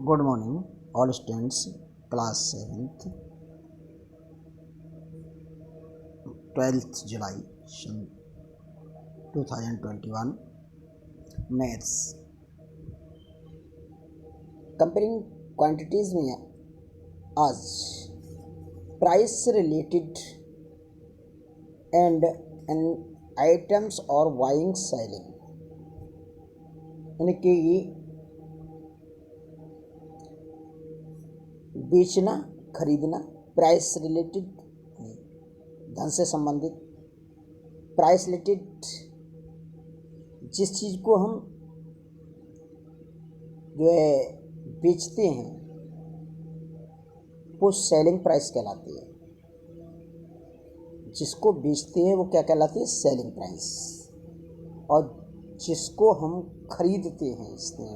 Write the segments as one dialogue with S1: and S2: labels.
S1: Good morning, all students, class 7th, 12th July 2021, Maths. Comparing quantities में आज price related and items or buying selling, यानी कि बेचना खरीदना, प्राइस रिलेटेड धन से संबंधित, प्राइस रिलेटेड जिस चीज़ को हम जो है बेचते हैं वो सेलिंग प्राइस कहलाती है। जिसको बेचते हैं वो क्या कहलाती है? Selling price. और जिसको हम खरीदते हैं इसमें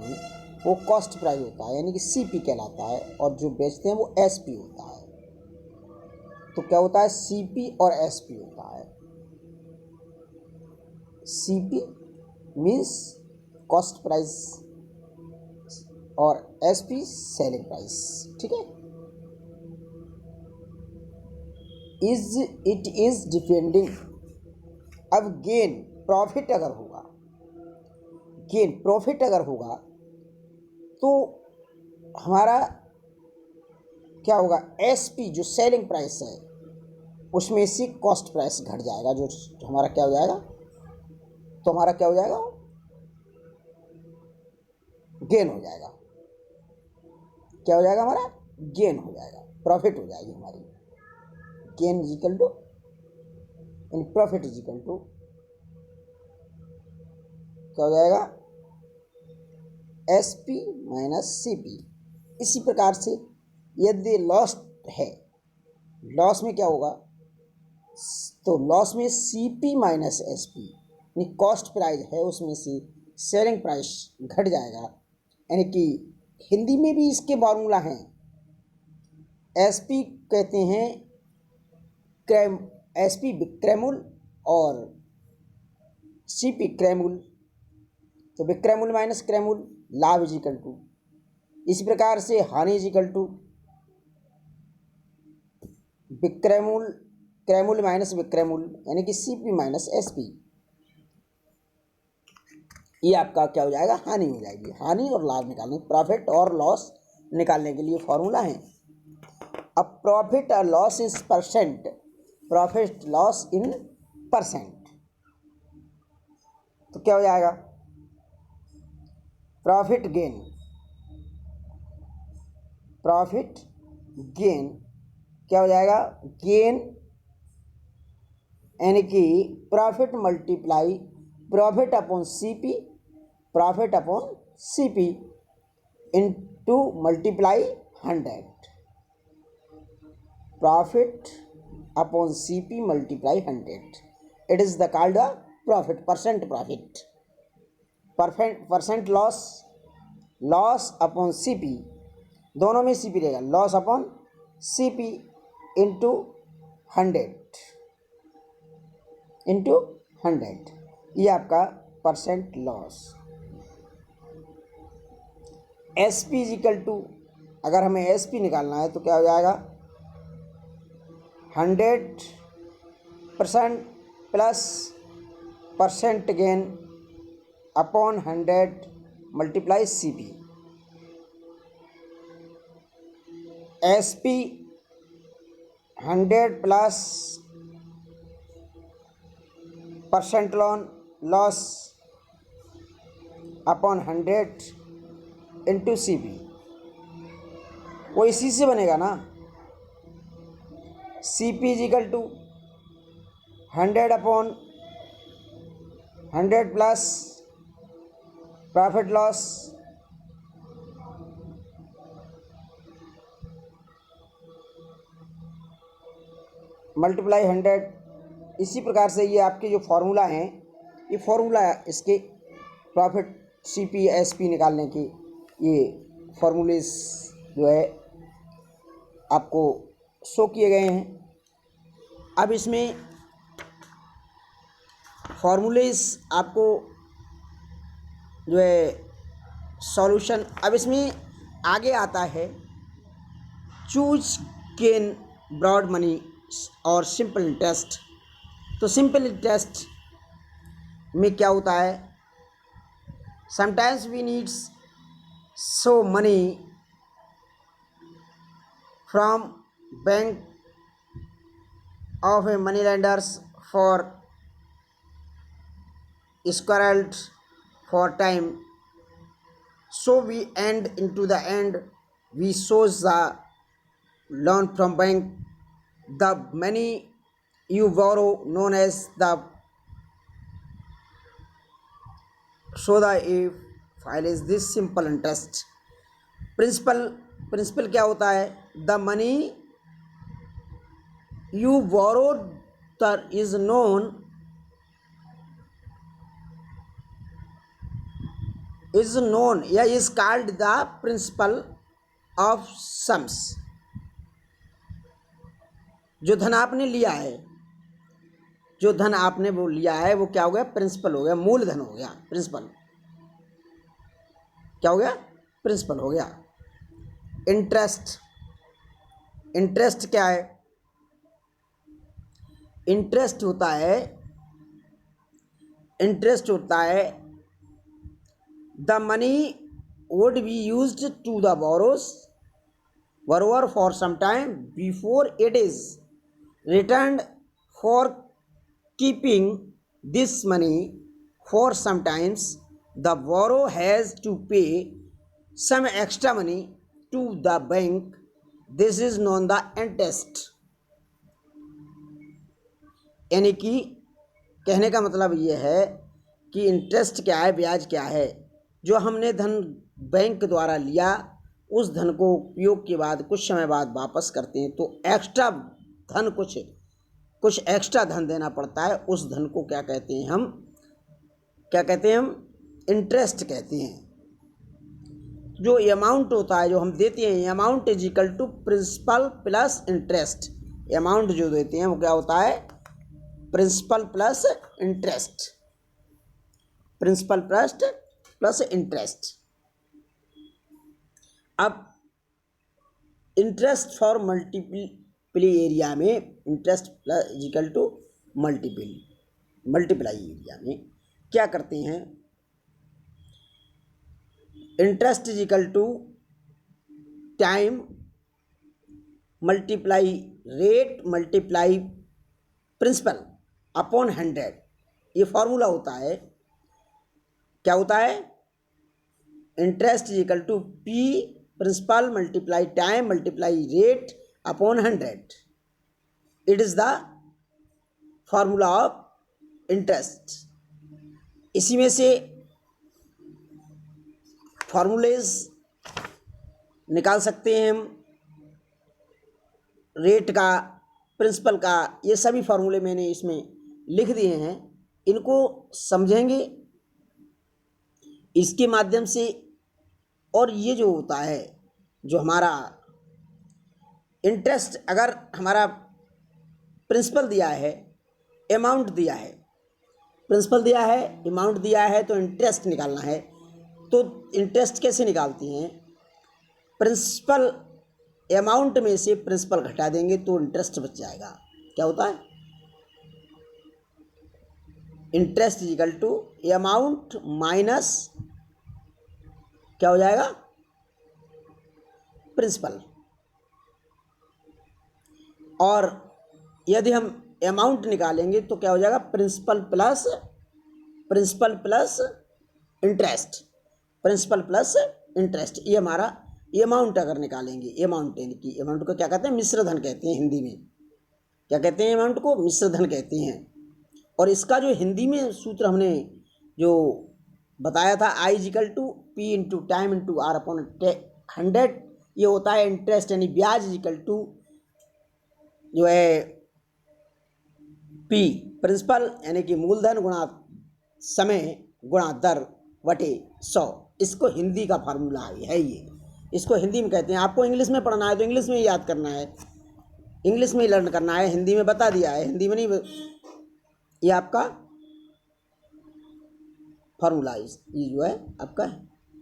S1: वो कॉस्ट प्राइस होता है, यानी कि सीपी कहलाता है। और जो बेचते हैं वो एसपी होता है। तो क्या होता है? सीपी और एसपी होता है। सीपी मीन्स कॉस्ट प्राइस और एसपी सेलिंग प्राइस। ठीक है। It is depending. अब गेन प्रॉफिट अगर होगा तो हमारा क्या होगा? एसपी जो सेलिंग प्राइस है उसमें से कॉस्ट प्राइस घट जाएगा, जो हमारा क्या हो जाएगा? तो हमारा क्या हो जाएगा? गेन हो जाएगा। क्या हो जाएगा? हमारा गेन हो जाएगा, प्रॉफिट हो जाएगी हमारी। Gain is equal to profit is equal to क्या हो जाएगा? SP minus CP. इसी प्रकार से यदि लॉस है, लॉस में क्या होगा? तो लॉस में सीपी माइनस एसपी, यानी कॉस्ट प्राइस है उसमें से सेलिंग प्राइस घट जाएगा। यानी कि हिंदी में भी इसके फार्मूला हैं। एसपी कहते हैं एसपी विक्रयमूल्य और सीपी क्रयमूल्य। तो विक्रयमूल्य माइनस क्रयमूल्य लाभ इज इक्वल टू, इसी प्रकार से हानि इज इक्वल टू विक्रयमूल्य क्रयमूल्य माइनस विक्रयमूल्य, यानी कि सीपी माइनस एसपी। ये आपका क्या हो जाएगा? हानि हो जाएगी। हानि और लाभ निकालने, प्रॉफिट और लॉस निकालने के लिए फॉर्मूला है। अब प्रॉफिट और loss is percent, profit loss in percent. तो क्या हो जाएगा? प्रॉफिट गेन क्या हो जाएगा? गेन यानी कि profit multiply profit upon CP into multiply 100। Profit upon CP multiply 100, it is the called the profit, percent profit. Percent loss upon CP, दोनों में सीपी रहेगा। लॉस अपॉन सीपी इंटू 100 ये आपका percent loss. SP is equal to, अगर हमें SP निकालना है तो क्या हो जाएगा? 100% plus percent gain upon 100 multiply CP. SP 100 plus percent loss upon 100 into CP, वो इसी से बनेगा ना। CP is equal to 100 upon 100 plus profit loss multiply 100। इसी प्रकार से ये आपके जो फॉर्मूला हैं, ये फॉर्मूला इसके प्रॉफिट सीपी एसपी निकालने के ये फॉर्मूले जो है आपको शो किए गए हैं। अब इसमें फॉर्मूलेस आपको जो है सॉल्यूशन, अब इसमें आगे आता है चूज केन ब्रॉड मनी और सिंपल इंटरेस्ट। तो सिंपल इंटरेस्ट में क्या होता है, sometimes we needs so money from bank of a moneylenders for squirreled for time, so we end into the end we source the loan from bank, the money you borrow known as the so the if file is this simple interest principal क्या होता है, the money you borrowed is known या is called the principal of sums। जो धन आपने लिया है, जो धन आपने वो लिया है वो क्या हो गया, प्रिंसिपल हो गया, मूलधन हो गया, प्रिंसिपल क्या हो गया, प्रिंसिपल हो गया। इंटरेस्ट क्या है, इंटरेस्ट होता है the money would be used to the borrower for some time before it is returned। for keeping this money for some times the borrower has to pay some extra money to the bank, this is known the interest। यानी कि कहने का मतलब ये है कि interest क्या है, ब्याज क्या है, जो हमने धन बैंक द्वारा लिया उस धन को उपयोग के बाद कुछ समय बाद वापस करते हैं तो एक्स्ट्रा धन कुछ एक्स्ट्रा धन देना पड़ता है, उस धन को क्या कहते हैं हम इंटरेस्ट कहते हैं। जो अमाउंट होता है जो हम देते हैं, amount is equal to principal plus interest. Amount जो देते हैं वो क्या होता है, principal plus interest, principal plus interest. अब इंटरेस्ट फॉर मल्टीपल एरिया में interest plus equal to multiply area में क्या करते हैं, interest is equal to time multiply rate multiply principal upon 100। ये फॉर्मूला होता है, क्या होता है, interest is equal to P principal multiply time multiply rate upon 100। It is the formula of interest. इसी में से फॉर्मूलेज निकाल सकते हैं हम, रेट का, प्रिंसिपल का, ये सभी फॉर्मूले मैंने इसमें लिख दिए हैं, इनको समझेंगे इसके माध्यम से। और ये जो होता है, जो हमारा इंटरेस्ट, अगर हमारा प्रिंसिपल दिया है, अमाउंट दिया है, प्रिंसिपल दिया है, अमाउंट दिया है, तो इंटरेस्ट निकालना है। तो इंटरेस्ट कैसे निकालती हैं, प्रिंसिपल अमाउंट में से प्रिंसिपल घटा देंगे तो इंटरेस्ट बच जाएगा। क्या होता है, interest is equal to amount minus क्या हो जाएगा, प्रिंसिपल। और यदि हम अमाउंट निकालेंगे तो क्या हो जाएगा, principal plus interest, principal plus interest. ये हमारा अमाउंट अगर निकालेंगे, अमाउंट यानी कि अमाउंट को क्या कहते हैं, मिश्र धन कहते हैं हिंदी में। क्या कहते हैं, अमाउंट को मिश्र धन कहते हैं। और इसका जो हिंदी में सूत्र हमने जो बताया था, I is equal to P into time into R upon 100, ये होता है इंटरेस्ट यानी ब्याज इजिकल टू जो है पी प्रिंसिपल यानी कि मूलधन गुणा समय गुणा दर बटे 100। इसको हिंदी का फार्मूला है ये, इसको हिंदी में कहते हैं। आपको इंग्लिश में पढ़ना है तो इंग्लिश में ही याद करना है, इंग्लिश में ही लर्न करना है, हिंदी में बता दिया है, हिंदी में नहीं। ये आपका फार्मूला ये जो है आपका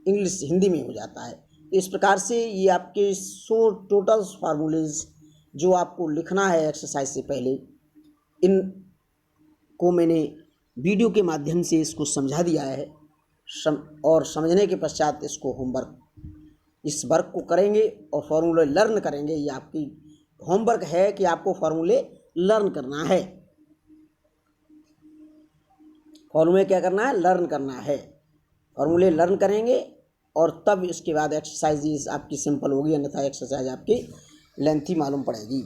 S1: इंग्लिश हिंदी में हो जाता है। इस प्रकार से ये आपके 100 टोटल फार्मूलेज जो आपको लिखना है एक्सरसाइज से पहले, इन को मैंने वीडियो के माध्यम से इसको समझा दिया है। और समझने के पश्चात इसको होमवर्क, इस वर्क को करेंगे और फॉर्मूले लर्न करेंगे। ये आपकी होमवर्क है कि आपको फॉर्मूले लर्न करना है। फॉर्मूले क्या करना है? लर्न करना है। फॉर्मूले लर्न करेंगे और तब इसके बाद एक्सरसाइज आपकी सिंपल होगी, अन्यथा एक्सरसाइज आपकी लेंथी मालूम पड़ेगी।